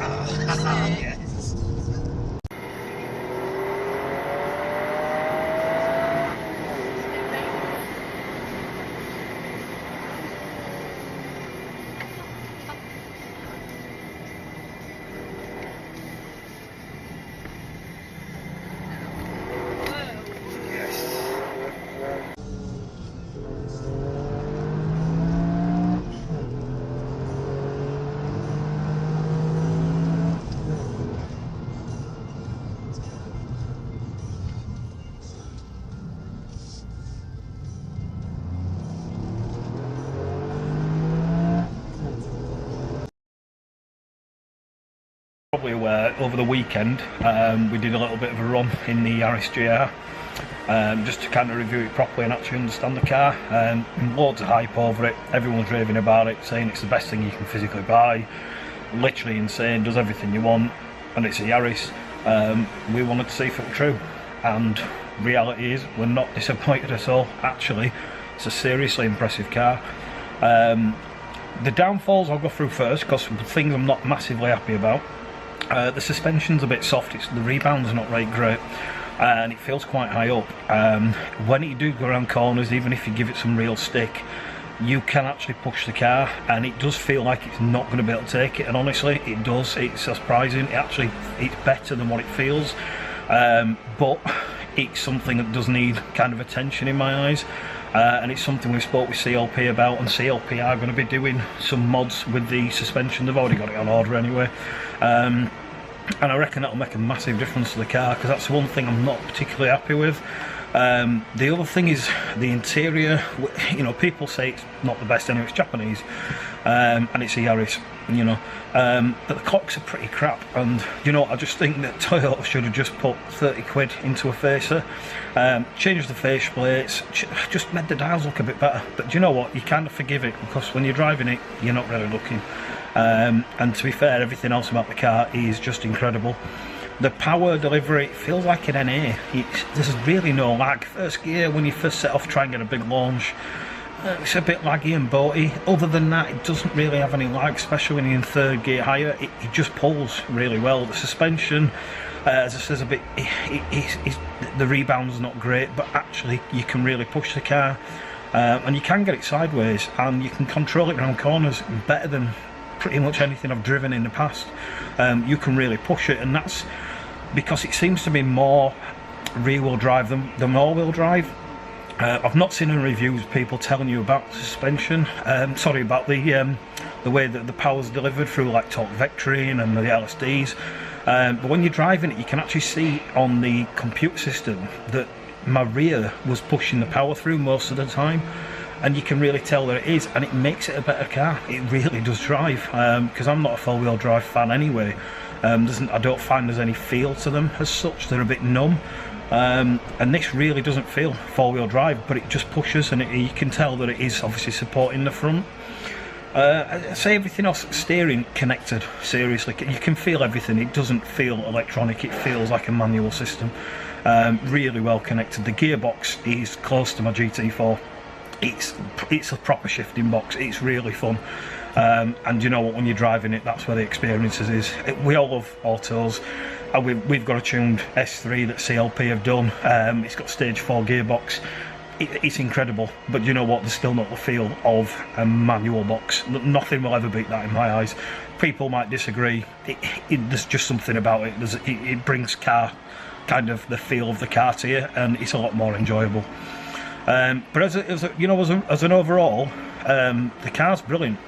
Yes. Probably aware, over the weekend we did a little bit of a run in the Yaris GR just to kind of review it properly and actually understand the car. Loads of hype over it, everyone's raving about it, saying it's the best thing you can physically buy, literally insane, does everything you want, and it's a Yaris. We wanted to see if it was true, and reality is we're not disappointed at all. Actually, it's a seriously impressive car. The downfalls I'll go through first, because the things I'm not massively happy about. The suspension's a bit soft, the rebound's not right great, and it feels quite high up. When you do go around corners, even if you give it some real stick, you can actually push the car, and it does feel like it's not going to be able to take it, and honestly it does. It's surprising. It's better than what it feels, but it's something that does need kind of attention in my eyes. And it's something we spoke with CLP about, and CLP are going to be doing some mods with the suspension. They've already got it on order anyway, and I reckon that'll make a massive difference to the car, because that's one thing I'm not particularly happy with. The other thing is the interior. You know, people say it's not the best anyway, it's Japanese, and it's a Yaris, you know, but the clocks are pretty crap, and you know, I just think that Toyota should have just put 30 quid into a facer, changed the face plates, just made the dials look a bit better. But you know what, you kind of forgive it, because when you're driving it, you're not really looking. And to be fair, everything else about the car is just incredible. The power delivery, it feels like an NA. There's really no lag. First gear, when you first set off, try and get a big launch, it's a bit laggy and boaty. Other than that, it doesn't really have any lag, especially when you're in third gear higher. It just pulls really well. The suspension, as I said, a bit, the rebound's not great, but actually you can really push the car, and you can get it sideways, and you can control it around corners better than pretty much anything I've driven in the past. You can really push it, and that's because it seems to be more rear-wheel drive than all-wheel drive. I've not seen any reviews of people telling you about the suspension, sorry, about the way that the power's delivered through like torque vectoring and the LSDs, but when you're driving it, you can actually see on the computer system that my rear was pushing the power through most of the time, and you can really tell that it is, and it makes it a better car. It really does drive, because I'm not a four-wheel drive fan anyway. I don't find there's any feel to them as such. They're a bit numb, and this really doesn't feel four-wheel drive, but it just pushes, and you can tell that it is obviously supporting the front. I say everything else, steering connected, seriously, you can feel everything. It doesn't feel electronic, it feels like a manual system. Really well connected. The gearbox is close to my GT4. It's a proper shifting box. It's really fun, and you know what, when you're driving it, that's where the experiences is. We all love autos, and we've got a tuned S3 that CLP have done. It's got stage 4 gearbox. It's incredible, but you know what, there's still not the feel of a manual box. Nothing will ever beat that in my eyes. People might disagree. There's just something about it. It brings kind of the feel of the car to you, and it's a lot more enjoyable. But as an overall, the car's brilliant.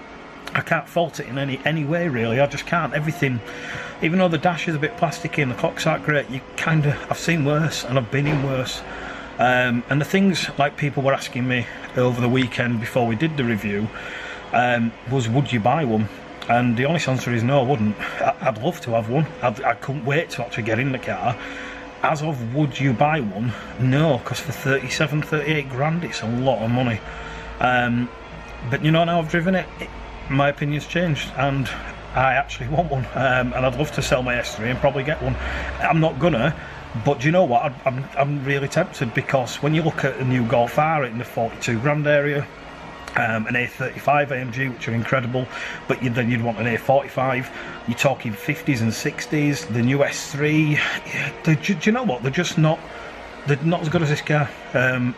I can't fault it in any way, really. I just can't. Everything, even though the dash is a bit plasticky and the clocks aren't great, I've seen worse, and I've been in worse. And the things like people were asking me over the weekend before we did the review was, would you buy one? And the honest answer is no, I wouldn't. I'd love to have one. I couldn't wait to actually get in the car. As of would you buy one, no, because for 38 grand it's a lot of money. But you know, now I've driven it, my opinion's changed, and I actually want one, and I'd love to sell my S3 and probably get one. I'm not gonna, but you know what, I'm really tempted, because when you look at a new Golf R in the 42 grand area, an A35 AMG, which are incredible, but then you'd want an A45. You're talking 50s and 60s. The new S3, do you know what? They're not as good as this car.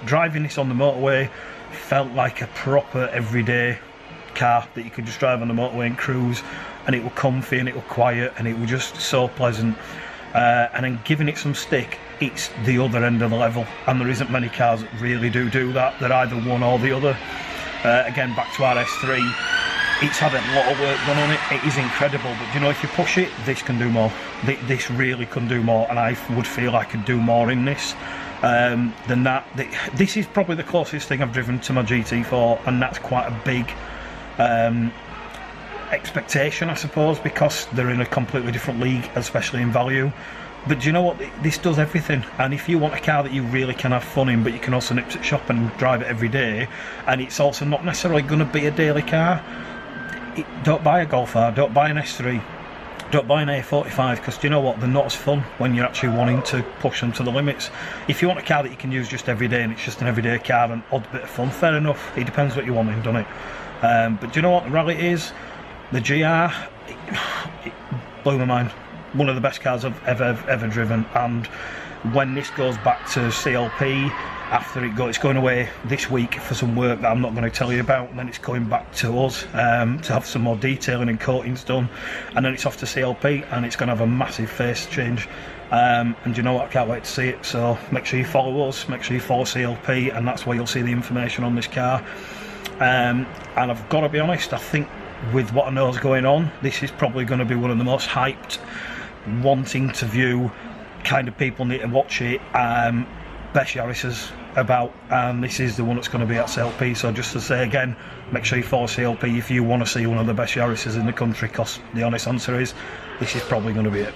Driving this on the motorway felt like a proper everyday car that you could just drive on the motorway and cruise, and it was comfy and it was quiet and it was just so pleasant. And then giving it some stick, it's the other end of the level, and there isn't many cars that really do that. They're either one or the other. Again, back to our S3, it's had a lot of work done on it. It is incredible, but you know, if you push it, this can do more. This really can do more, and I would feel I could do more in this than that. This is probably the closest thing I've driven to my GT4, and that's quite a big expectation, I suppose, because they're in a completely different league, especially in value. But do you know what? This does everything. And if you want a car that you really can have fun in, but you can also nip to shop and drive it every day, and it's also not necessarily going to be a daily car, don't buy a Golf R, don't buy an S3, don't buy an A45, because do you know what? They're not as fun when you're actually wanting to push them to the limits. If you want a car that you can use just every day, and it's just an everyday car, an odd bit of fun, fair enough. It depends what you want in, doesn't it? But do you know what the reality is? The GR, it blew my mind. One of the best cars I've ever driven, and when this goes back to CLP, after it's going away this week for some work that I'm not going to tell you about, and then it's going back to us to have some more detailing and coatings done, and then it's off to CLP, and it's going to have a massive face change. And you know what, I can't wait to see it. So make sure you follow us, make sure you follow CLP, and that's where you'll see the information on this car. And I've got to be honest, I think with what I know is going on, this is probably going to be one of the most hyped, wanting to view kind of people need to watch it, best Yaris's about, and this is the one that's going to be at CLP. So just to say again, make sure you follow CLP if you want to see one of the best Yaris's in the country, because the honest answer is this is probably going to be it.